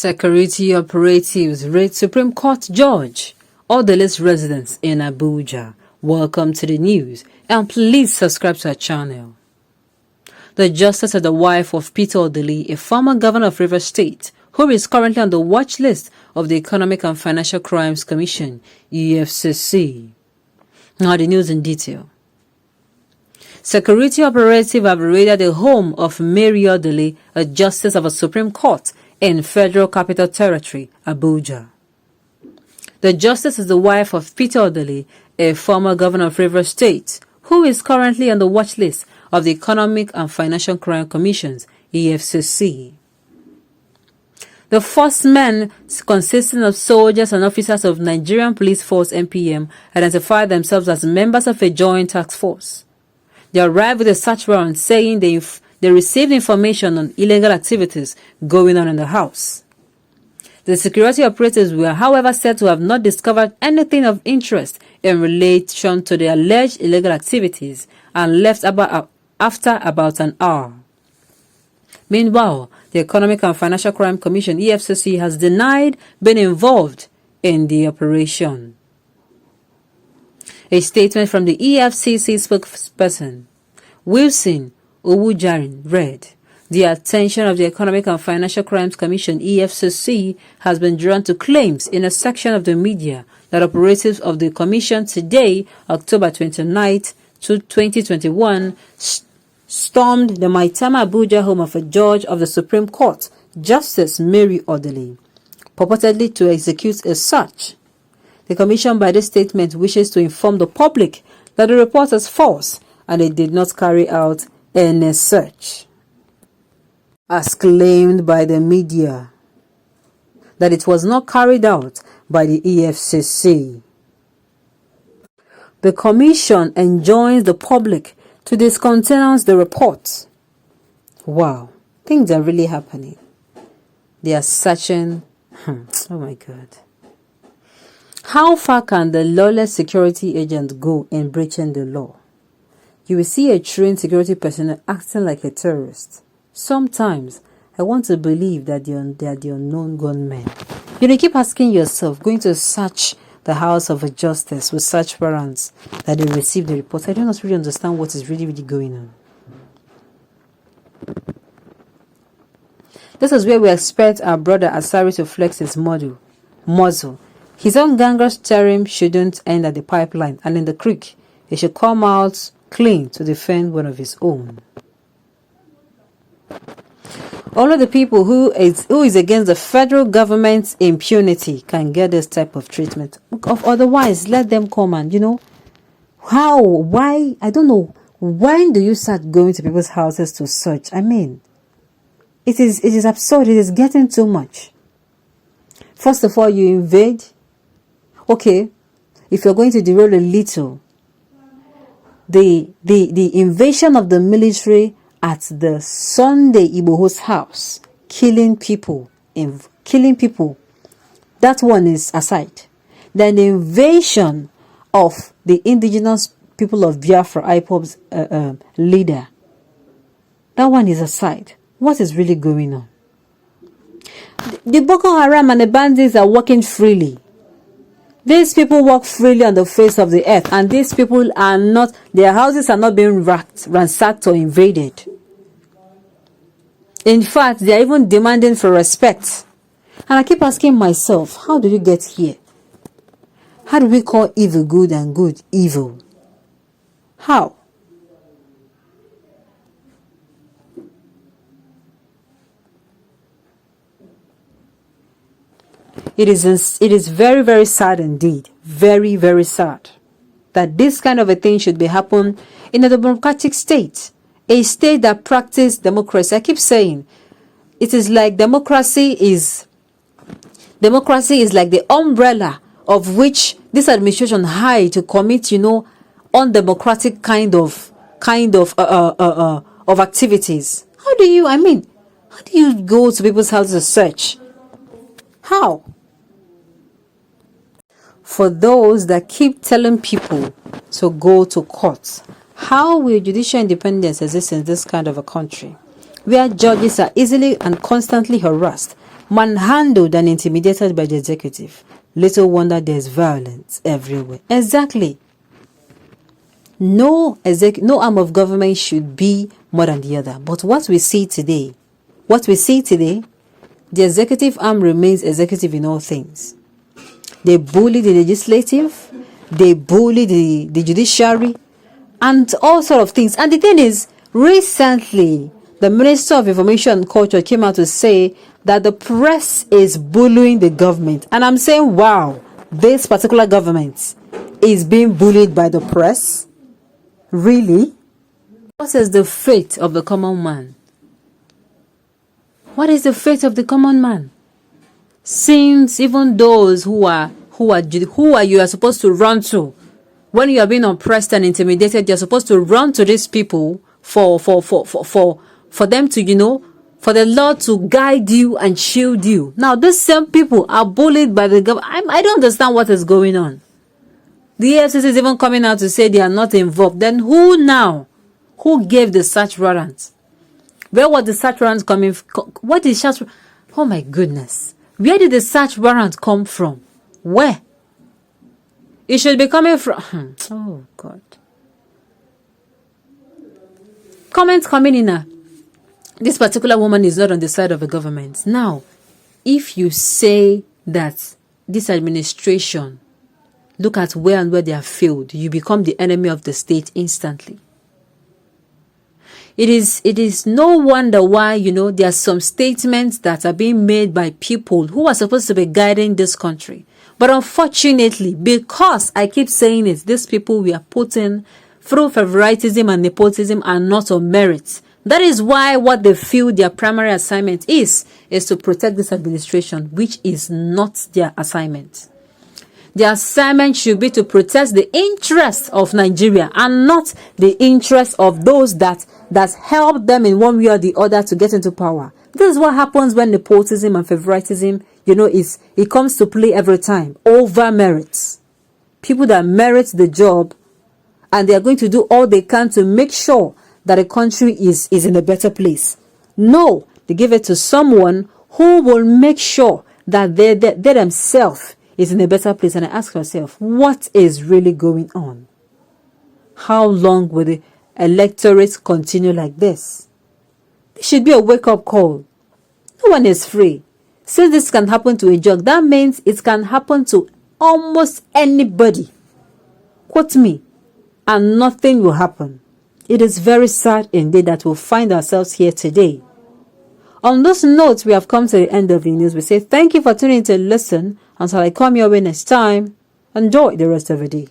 Security operatives raid Supreme Court Judge Odili'S residence in Abuja. Welcome to the news, and please subscribe to our channel. The justice is the wife of Peter Odili, a former governor of Rivers State, who is currently on the watch list of the Economic and Financial Crimes Commission, EFCC. Now the news in detail. Security operatives have raided the home of Mary Odili, a justice of a Supreme Court in Federal Capital Territory, Abuja. The justice is the wife of Peter Odili, a former governor of Rivers State, who is currently on the watch list of the Economic and Financial Crime Commission's EFCC. The first men, consisting of soldiers and officers of Nigerian Police Force (NPM), identified themselves as members of a joint task force. They arrived with a search warrant saying they received information on illegal activities going on in the house. The security operatives were, however, said to have not discovered anything of interest in relation to the alleged illegal activities and left after about an hour. Meanwhile, the Economic and Financial Crime Commission (EFCC) has denied being involved in the operation. A statement from the EFCC spokesperson, Wilson Owujarin, read, "The attention of the Economic and Financial Crimes Commission (EFCC) has been drawn to claims in a section of the media that operatives of the Commission today, October 29th, 2021, stormed the Maitama Abuja home of a judge of the Supreme Court, Justice Mary Odili, purportedly to execute a search. The Commission, by this statement, wishes to inform the public that the report is false and it did not carry out any search." As claimed by the media, that it was not carried out by the EFCC. The Commission enjoins the public to discountenance the report. Wow, things are really happening. They are searching. Oh my God. How far can the lawless security agent go in breaching the law? You will see a trained security personnel acting like a terrorist. Sometimes, I want to believe that they are the unknown gunmen. You keep asking yourself, going to search the house of a justice with search warrants that they received the report. I don't really understand what is really going on. This is where we expect our brother Asari to flex his muzzle. His own gangrenous term shouldn't end at the pipeline and in the creek. He should come out clean to defend one of his own. All of the people who is against the federal government's impunity can get this type of treatment. Otherwise, let them come and, how, why, I don't know. When do you start going to people's houses to search? I mean, it is absurd. It is getting too much. First of all, you invade. Okay, if you're going to derail a little, the invasion of the military at the Sunday Igboho's house, killing people, that one is aside. Then the invasion of the indigenous people of Biafra, IPOB's leader, that one is aside. What is really going on? The Boko Haram and the bandits are walking freely. These people walk freely on the face of the earth, and these people are not, their houses are not being ransacked or invaded. In fact, they are even demanding for respect. And I keep asking myself, how did you get here? How do we call evil good and good evil? How? It is very, very sad indeed. Very, very sad that this kind of a thing should be happening in a democratic state. A state that practices democracy. I keep saying, it is like democracy is like the umbrella of which this administration hired to commit, undemocratic kind of activities. How do you go to people's houses to search? How? For those that keep telling people to go to court, how will judicial independence exist in this kind of a country, where judges are easily and constantly harassed, manhandled and intimidated by the executive. Little wonder there's violence everywhere. Exactly. No arm of government should be more than the other. But what we see today, the executive arm remains executive in all things. They bully the legislative, they bully the judiciary, and all sort of things. And the thing is, recently, the Minister of Information and Culture came out to say that the press is bullying the government. And I'm saying, wow, this particular government is being bullied by the press? Really? What is the fate of the common man? What is the fate of the common man? Since even those who you are supposed to run to, when you are being oppressed and intimidated, you're supposed to run to these people for them to, for the Lord to guide you and shield you. Now, these same people are bullied by the government. I don't understand what is going on. The EFCC is even coming out to say they are not involved. Then who now? Who gave the search warrant? Where was the search warrant coming from? What is search? Oh my goodness. Where did the search warrant come from? Where? It should be coming from... Oh God. Comments coming in now. This particular woman is not on the side of the government. Now, if you say that this administration, look at where and where they have failed, you become the enemy of the state instantly. It is no wonder why, there are some statements that are being made by people who are supposed to be guiding this country. But unfortunately, because I keep saying it, these people we are putting through favoritism and nepotism are not on merit. That is why what they feel their primary assignment is to protect this administration, which is not their assignment. Their assignment should be to protect the interests of Nigeria and not the interests of those that help them in one way or the other to get into power. This is what happens when nepotism and favoritism, it comes to play every time over merits. People that merit the job, and they are going to do all they can to make sure that the country is in a better place. No, they give it to someone who will make sure that they themselves is in a better place. And I ask myself, what is really going on? How long will the electorate continue like this? There should be a wake-up call. No one is free. Since this can happen to a judge, that means it can happen to almost anybody. Quote me, and nothing will happen. It is very sad indeed that we'll find ourselves here today. On this note, we have come to the end of the news. We say thank you for tuning in to listen. Until I come your way next time, enjoy the rest of the day.